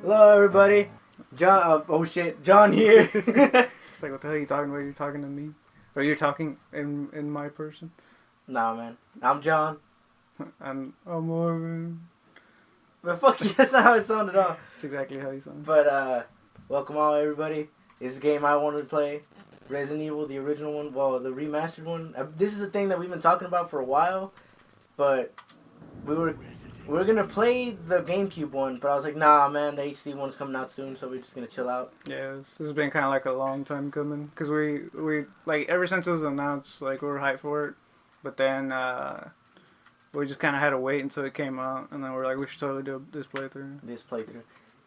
Hello, everybody. John. Oh shit, John here. It's like, what the hell are you talking about? You're talking to me, or you're talking in my person. Nah, man. I'm John. I'm Marvin. But fuck you. That's not how it sounded at all. That's exactly how you sound. But welcome all everybody. It's a game I wanted to play. Resident Evil, the original one. Well, the remastered one. This is a thing that we've been talking about for a while, but we were gonna play the GameCube one, but I was like, nah, man, the HD one's coming out soon, so we're just gonna chill out. Yeah, this has been kind of like a long time coming, because we like ever since it was announced, like we were hyped for it, but then we just kind of had to wait until it came out, and then we're like, we should totally do this playthrough.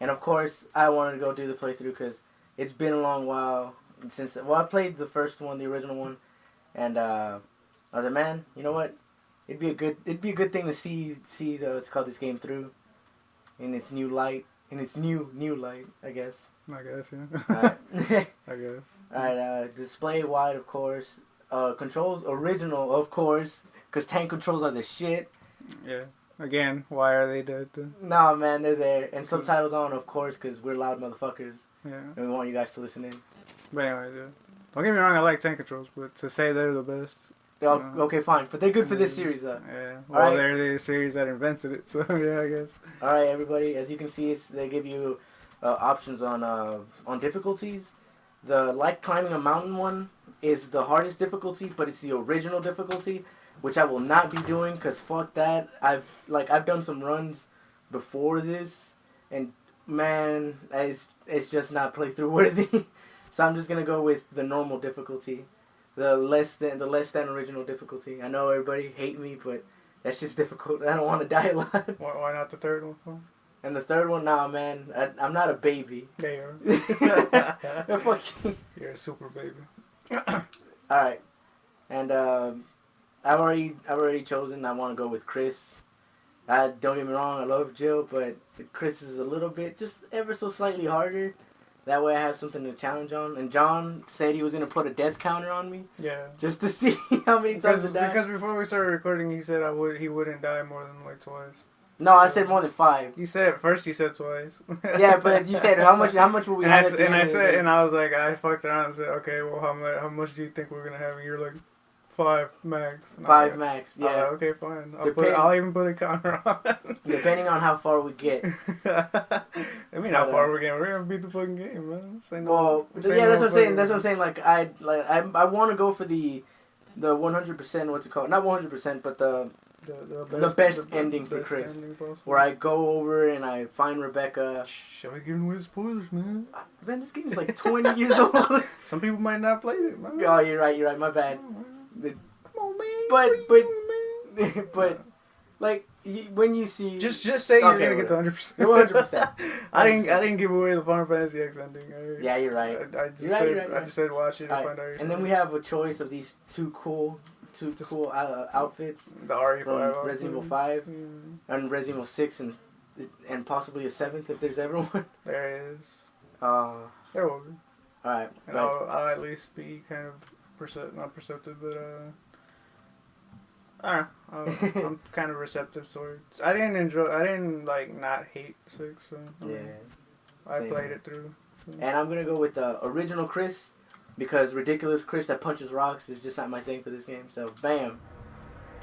And of course, I wanted to go do the playthrough because it's been a long while since. Well, I played the first one, the original one, and I was like, man, you know what? It'd be a good thing to see it's called this game through, in its new light, new light, I guess. I guess, yeah. Alright. I guess. Alright, display wide, of course. Controls original, of course, because tank controls are the shit. Yeah. Again, why are they dead then? Nah, man, they're there. And subtitles on, of course, because we're loud motherfuckers. Yeah. And we want you guys to listen in. But anyways, yeah. Don't get me wrong, I like tank controls, but to say they're the best. Okay, fine. But they're good for this series, though. Yeah. Well, they're the series that invented it, so yeah, I guess. Alright, everybody. As you can see, they give you options on difficulties. The like climbing a mountain one is the hardest difficulty, but it's the original difficulty, which I will not be doing because fuck that. I've done some runs before this, and man, it's just not playthrough worthy. So I'm just gonna go with the normal difficulty. The less than original difficulty. I know everybody hate me, but that's just difficult. I don't want to die a lot. Why not the third one? And the third one, nah, man. I'm not a baby. Yeah, you are. Fucking. You're a super baby. All right, and I've already chosen. I want to go with Chris. Don't get me wrong. I love Jill, but Chris is a little bit, just ever so slightly harder. That way I have something to challenge on. And John said he was going to put a death counter on me. Yeah. Just to see how many times I die. Because before we started recording, he said he wouldn't die more than like twice. No, I said more than 5. You said twice. Yeah, but you said how much will we have? And I was like, I fucked around and said, okay, well, how much do you think we're going to have? And you're like, 5 max. 5 max, yeah. Okay, fine. I'll even put a counter on. Depending on how far we get. I mean, how far we're getting. We're gonna beat the fucking game, man. That's what I'm saying. That's what I'm saying. Like I want to go for the 100%. What's it called? Not 100%, but the best ending for Chris. Where I go over and I find Rebecca. Shh, are we giving away spoilers, man? Man, this game is like 20 years old. Some people might not play it, man. Oh, you're right. My bad. Come on, man. But like when you see, just say you're gonna get the 100%. 100%. I didn't give away the Final Fantasy X ending. Yeah, you're right. I just said watch it and find out yourself. And then we have a choice of these two cool outfits. The RE5 from Resident Evil 5 and Resident Evil 6 and possibly a 7th if there's ever one. There is. There will be. All right. And I'll at least be kind of not perceptive, but I'm kind of receptive towards. I didn't like not hate 6. So, yeah. I played it through. So. And I'm gonna go with the original Chris because ridiculous Chris that punches rocks is just not my thing for this game. So bam.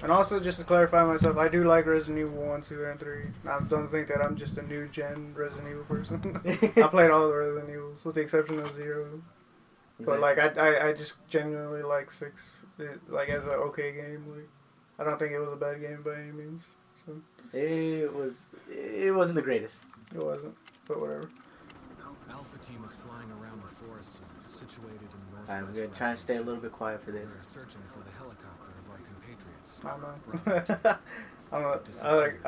And also, just to clarify myself, I do like Resident Evil 1, 2, and 3. I don't think that I'm just a new gen Resident Evil person. I played all the Resident Evils with the exception of 0. But like I just genuinely like 6, like as an okay game. Like I don't think it was a bad game by any means. So it wasn't the greatest. It wasn't, but whatever. Alpha team is flying around the forest situated in northwest. I'm gonna try and stay a little bit quiet for this. They're searching for the helicopter of our compatriots.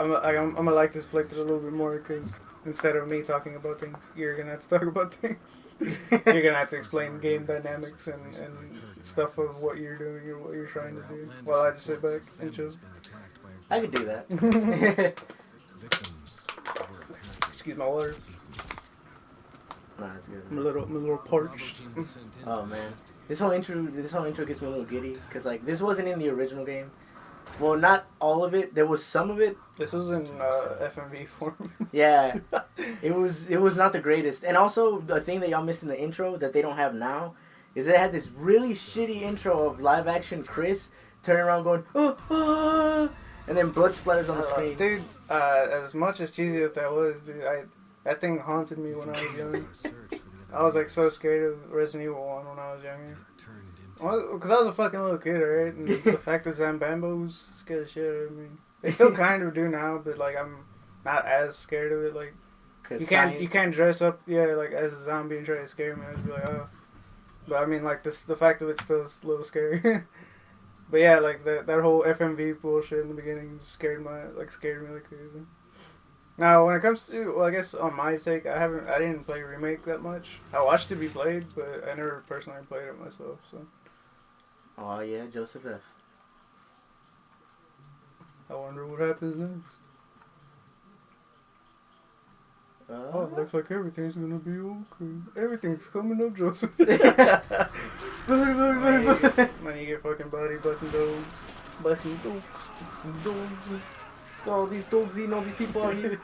I'm gonna like this playthrough a little bit more because instead of me talking about things, you're gonna have to talk about things. You're gonna have to explain game dynamics and stuff of what you're doing or what you're trying to do, while I just sit back and chill. I could do that. Excuse my words. Nah, that's good. I'm a little parched. Oh man, this whole intro gets me a little giddy because like this wasn't in the original game, Well, not all of it. There was some of it. This was in FMV form. Yeah, it was not the greatest. And also, the thing that y'all missed in the intro that they don't have now is they had this really shitty intro of live action Chris turning around going, oh, ah, and then blood splatters on the screen. Dude, as much as cheesy as that was, dude, that thing haunted me when I was young. I was like so scared of Resident Evil 1 when I was younger. Because I was a fucking little kid, right? And the fact that Zambambos scared the shit out of me. They still kind of do now, but like I'm not as scared of it. Like you can't dress up, like as a zombie and try to scare me. I'd just be like, oh. But I mean, like the fact of it's still a little scary. But yeah, like that whole FMV bullshit in the beginning scared me like crazy. Now, when it comes to, well, I guess on my take, I didn't play Remake that much. I watched it be played, but I never personally played it myself. So. Oh yeah, Joseph F. I wonder what happens next. Oh, looks like everything's gonna be okay. Everything's coming up, Joseph. Man, you get fucking body busting dogs. Busting dogs. Some dogs. All these dogs eating all these people out here.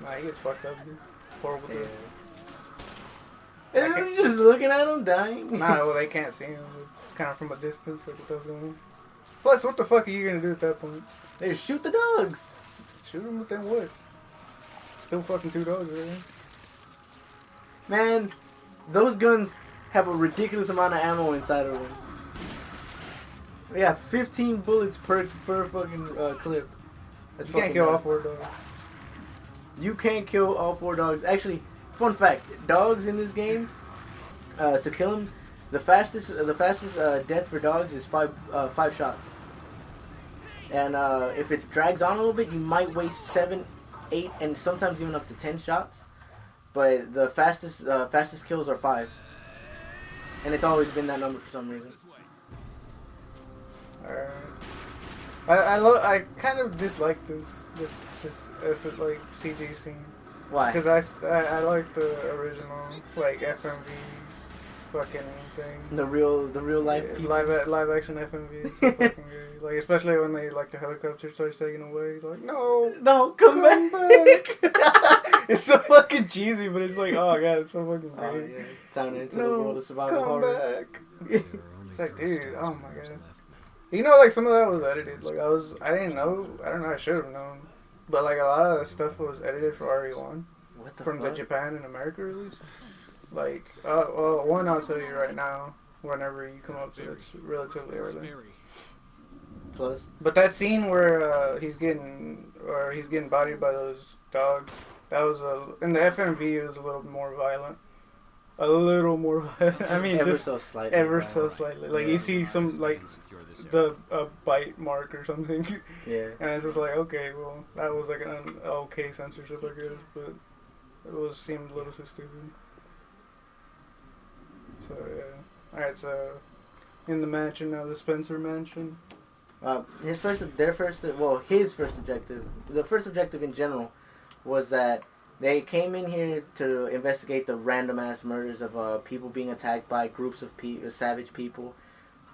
Nah, he gets fucked up, dude. Horrible dude. And he's just looking at him dying. Nah, well, they can't see him. It's kind of from a distance, like it does going on. Plus, what the fuck are you gonna do at that point? They shoot the dogs. Shoot them with them what? Still fucking 2 dogs, right? Man, those guns have a ridiculous amount of ammo inside of them. They got 15 bullets per fucking clip. That's you can't kill all 4 dogs. You can't kill all 4 dogs. Actually, fun fact: dogs in this game, to kill them, the fastest death for dogs is 5 shots. And if it drags on a little bit, you might waste 7, 8, and sometimes even up to 10 shots. But the fastest kills are 5, and it's always been that number for some reason. I kind of dislike this like CG scene. Why? Because I like the original like FMV fucking thing. The real life people. Live action FMV is so fucking good. Like especially when they like the helicopter starts taking away. He's like, no, come back. It's so fucking cheesy, but it's like, oh god, it's so fucking great. Yeah. Down into the world of survival horror. Back. It's like, dude, oh my god. You know, like some of that was edited. Like I didn't know. I don't know. I should have known. But like a lot of the stuff was edited for RE1 from the Japan and America release. Like, well, one I'll tell you right now. Whenever you come up to it, it's relatively early. Plus, but that scene where he's getting bodied by those dogs. That was in the FMV. It was a little more violent. A little more violent. I mean, just so slightly. Ever so slightly. Like you see some like the bite mark or something. Yeah. And it's just like, okay, well, that was like an okay censorship, I guess, but it seemed a little too stupid. So yeah. All right, so in the mansion now, the Spencer mansion. His first objective, the first objective in general, was that they came in here to investigate the random ass murders of people being attacked by groups of savage people.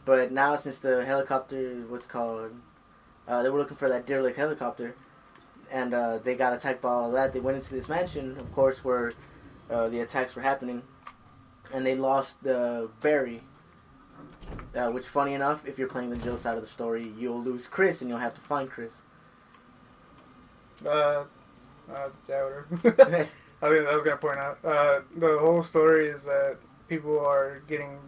But now, since the helicopter, they were looking for that derelict helicopter, and they got attacked by all of that. They went into this mansion, of course, where the attacks were happening, and they lost Barry. Which, funny enough, if you're playing the Jill side of the story, you'll lose Chris, and you'll have to find Chris. Doubter. I think I was gonna point out. The whole story is that people are getting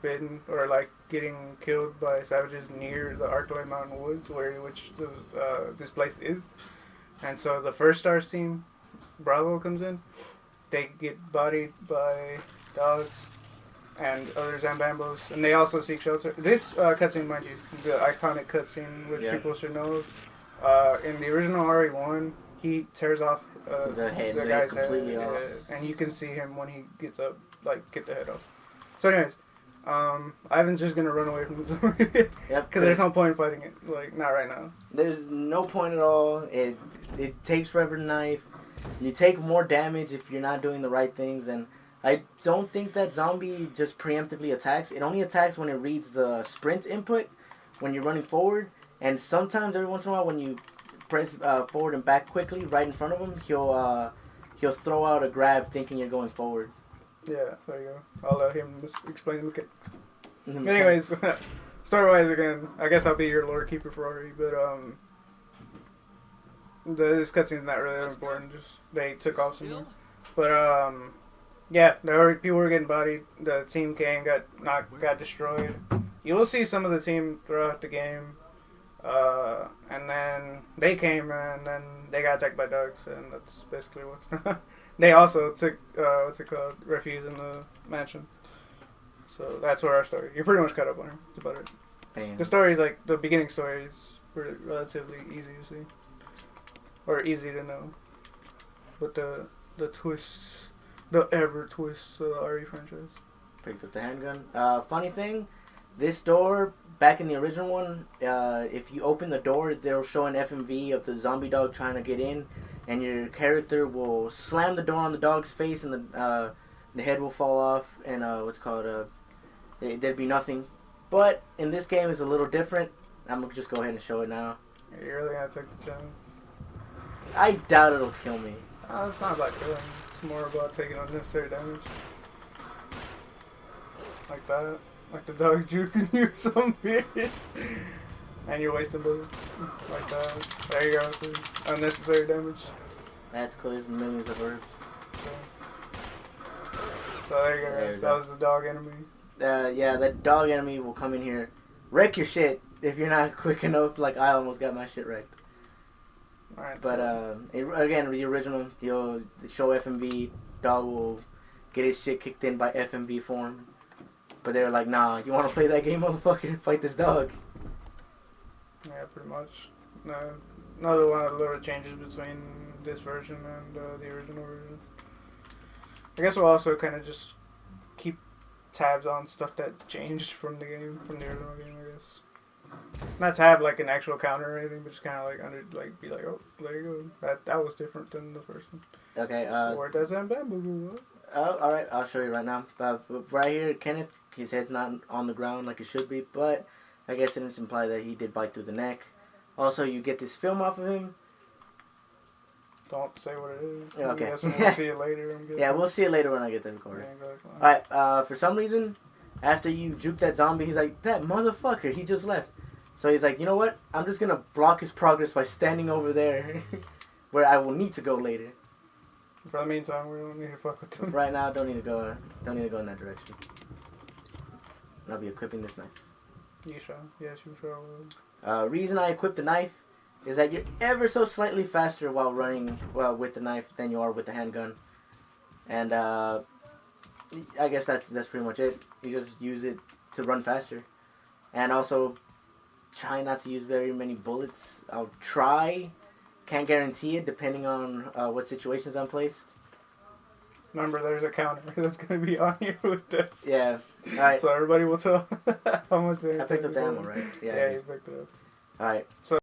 bitten or like getting killed by savages near the Arclight Mountain Woods, which this place is. And so the First Stars team, Bravo, comes in. They get bodied by dogs and other Zambambos, and they also seek shelter. This cutscene, mind you, the iconic cutscene, which people should know. In the original RE1, he tears off the guy's head, and you can see him when he gets up, like, get the head off. So anyways, Ivan's just gonna run away from the zombie. Because there's no point in fighting it, like, not right now. There's no point at all. It takes forever to knife. You take more damage if you're not doing the right things, and I don't think that zombie just preemptively attacks. It only attacks when it reads the sprint input, when you're running forward, and sometimes every once in a while when you press forward and back quickly right in front of him, he'll throw out a grab thinking you're going forward. Yeah, there you go. I'll let him explain the mechanics. Anyways, story-wise again, I guess I'll be your lore keeper for Ari, but this cutscene's not really that important. Just they took off somewhere. But yeah, people were getting bodied. The team got destroyed. You will see some of the team throughout the game, and then they came and then they got attacked by dogs, and that's basically what's. They also took refuge in the mansion. So that's where our story. You're pretty much caught up on her. That's about it. Damn. The story is like the beginning story is relatively easy to see, or easy to know, but the twists, the ever twists of the RE franchise. Picked up the handgun. Funny thing, this door back in the original one, if you open the door, they'll show an FMV of the zombie dog trying to get in, and your character will slam the door on the dog's face, and the head will fall off, and there'd be nothing. But in this game, it's a little different. I'm gonna just go ahead and show it now. You're really gonna take the chance? I doubt it'll kill me. It's not about killing. It's more about taking unnecessary damage. Like that. Like the dog juking you some bitch. And you're wasting bullets. Like that. There you go. See? Unnecessary damage. That's cool. There's millions of herbs. So there you go, guys. That was the dog enemy. Yeah, that dog enemy will come in here, wreck your shit if you're not quick enough. Like I almost got my shit wrecked. Alright, But again, the original, you'll show FMV, dog will get his shit kicked in by FMV form. But they're like, nah, you want to play that game, motherfucker? Fight this dog. Yeah, pretty much. No, another one of the little changes between this version and the original version. I guess we'll also kind of just keep tabs on stuff that changed from the game, from the original game, I guess. Not tab like an actual counter or anything, but just kind of like be like, oh, there you go. That was different than the first one. Okay. Where does that bamboo? Oh, all right. I'll show you right now. Right here, Kenneth, his head's not on the ground like it should be, but I guess it doesn't imply that he did bite through the neck. Also, you get this film off of him. Don't say what it is. Yeah, okay. I guess we'll see it later. I'm guessing. Yeah, we'll see it later when I get the recorder. Yeah, exactly. Alright, for some reason, after you juke that zombie, he's like, that motherfucker, he just left. So he's like, you know what? I'm just gonna block his progress by standing over there, where I will need to go later. For the meantime, we don't need to fuck with them. Right now, don't need to go in that direction. And I'll be equipping this knife. You shall. Yes, you shall. Reason I equipped the knife is that you're ever so slightly faster while running with the knife than you are with the handgun. And I guess that's pretty much it. You just use it to run faster. And also, try not to use very many bullets. I'll try. Can't guarantee it depending on what situations I'm placed. Remember, there's a counter that's going to be on here with this. Yeah. Alright. So everybody will tell how much they I picked up the ammo, right? Yeah, you picked it up. Alright. So